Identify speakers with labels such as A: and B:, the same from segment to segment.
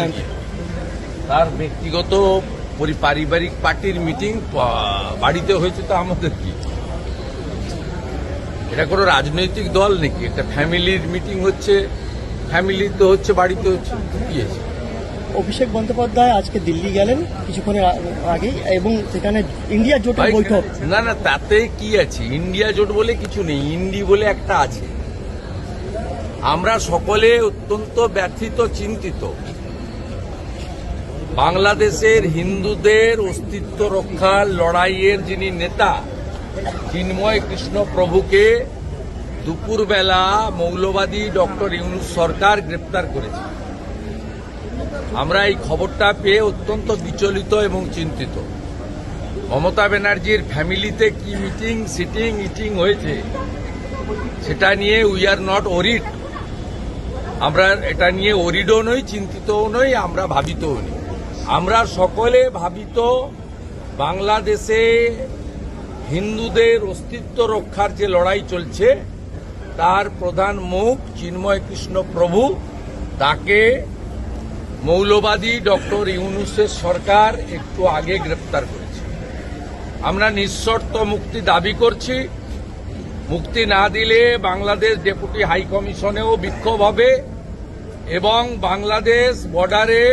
A: আমাদের কি? তার ব্যক্তিগত পারিবারিক পার্টির মিটিং বাড়িতে হয়েছে, তো আমাদের কি? এটা কোনো রাজনৈতিক দল নাকি? একটা ফ্যামিলির মিটিং হচ্ছে, ফ্যামিলিতে হচ্ছে, বাড়িতে হচ্ছে, কি আছে?
B: অভিষেক বন্দ্যোপাধ্যায় আজকে দিল্লি গেলেন কিছুক্ষণের আগেই, এবং সেখানে ইন্ডিয়া জোটের বৈঠক।
A: না না, তাতে কি আছে? ইন্ডিয়া জোট বলে কিছু নেই, ইন্ডি বলে একটা আছে। আমরা সকলে অত্যন্ত ব্যথিত, চিন্তিত। বাংলাদেশের হিন্দুদের অস্তিত্ব রক্ষার লড়াইয়ের যিনি নেতা চিন্ময় কৃষ্ণ প্রভুকে দুপুরবেলা মৌলবাদী ডক্টর ইউনূস সরকার গ্রেপ্তার করেছে। আমরা এই খবরটা পেয়ে অত্যন্ত বিচলিত এবং চিন্তিত। মমতা ব্যানার্জির ফ্যামিলিতে কি মিটিং, সিটিং, ইটিং হয়েছে সেটা নিয়ে উই আর নট ওরিড। আমরা এটা নিয়ে ওরিডও নই, চিন্তিতও নই, আমরা ভাবিতও নই। আমরা সকলে ভাবিত বাংলাদেশে হিন্দুদের অস্তিত্ব রক্ষার যে লড়াই চলছে তার প্রধান মুখ চিন্ময় কৃষ্ণ প্রভু, তাকে মৌলবাদী ডক্টর ইউনূসের সরকার একটু আগে গ্রেপ্তার করেছে। আমরা নিঃশর্ত মুক্তি দাবি করছি। মুক্তি না দিলে বাংলাদেশ ডেপুটি হাই কমিশনেও বিক্ষোভ হবে এবং বাংলাদেশ বর্ডারে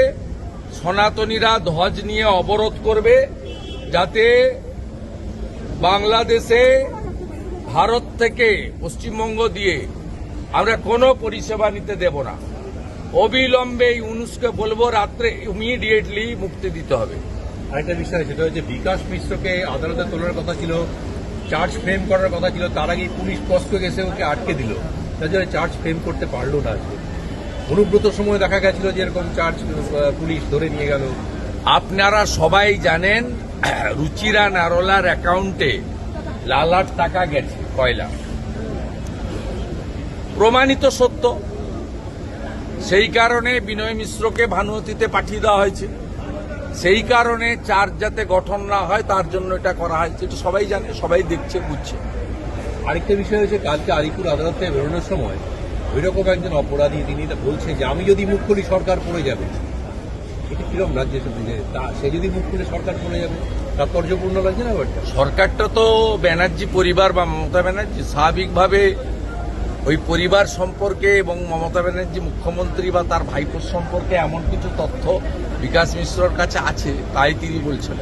A: সনাতনীরা ধ্বজ নিয়ে অবরোধ করবে, যাতে বাংলাদেশে ভারত থেকে পশ্চিমবঙ্গ দিয়ে আমরা কোনো পরিষেবা নিতে দেব না। অবিলম্বে ইউনূসকে বলবো রাত্রে ইমিডিয়েটলি মুক্তি দিতে হবে।
C: আরেকটা বিষয়, সেটা হচ্ছে বিকাশ মিশ্রকে আদালতে তোলার কথা ছিল, চার্জ ফ্রেম করার কথা ছিল, তার আগে পুলিশ স্পষ্ট গেছে ওকে আটকে দিল, তার জন্য চার্জ ফ্রেম করতে পারলো না। অনুব্রত সময় দেখা গেছিল যে এরকম চার্জ পুলিশ ধরে নিয়ে গেল।
A: আপনারা সবাই জানেন রুচিরা নারোলার অ্যাকাউন্টে লালার টাকা গেছে, কয়লা, প্রমাণিত সত্য। সেই কারণে বিনয় মিশ্রকে ভানুমতিতে পাঠিয়ে দেওয়া হয়েছে। সেই কারণে চার্জ যাতে গঠন না হয় তার জন্য এটা করা হয়েছে। এটা সবাই জানে, সবাই দেখছে, বুঝছে।
C: আরেকটা বিষয় হচ্ছে, কালকে আলিপুর আদালত থেকে বেরোনোর সময় ওইরকম একজন অপরাধী তিনি বলছে যে আমি যদি মুখ খুলি সরকার পড়ে যাবে। এটা কিরকম লাগছে? সে যদি মুখ খুলে সরকার পড়ে যাবে, তাৎপর্যপূর্ণ লাগছে না ব্যাপারটা?
A: সরকারটা তো ব্যানার্জি পরিবার বা মমতা ব্যানার্জি, স্বাভাবিকভাবে ওই পরিবার সম্পর্কে এবং মমতা ব্যানার্জি মুখ্যমন্ত্রী বা তার ভাইপোর সম্পর্কে এমন কিছু তথ্য বিকাশ মিশ্রর কাছে আছে, তাই তিনি বলছেন।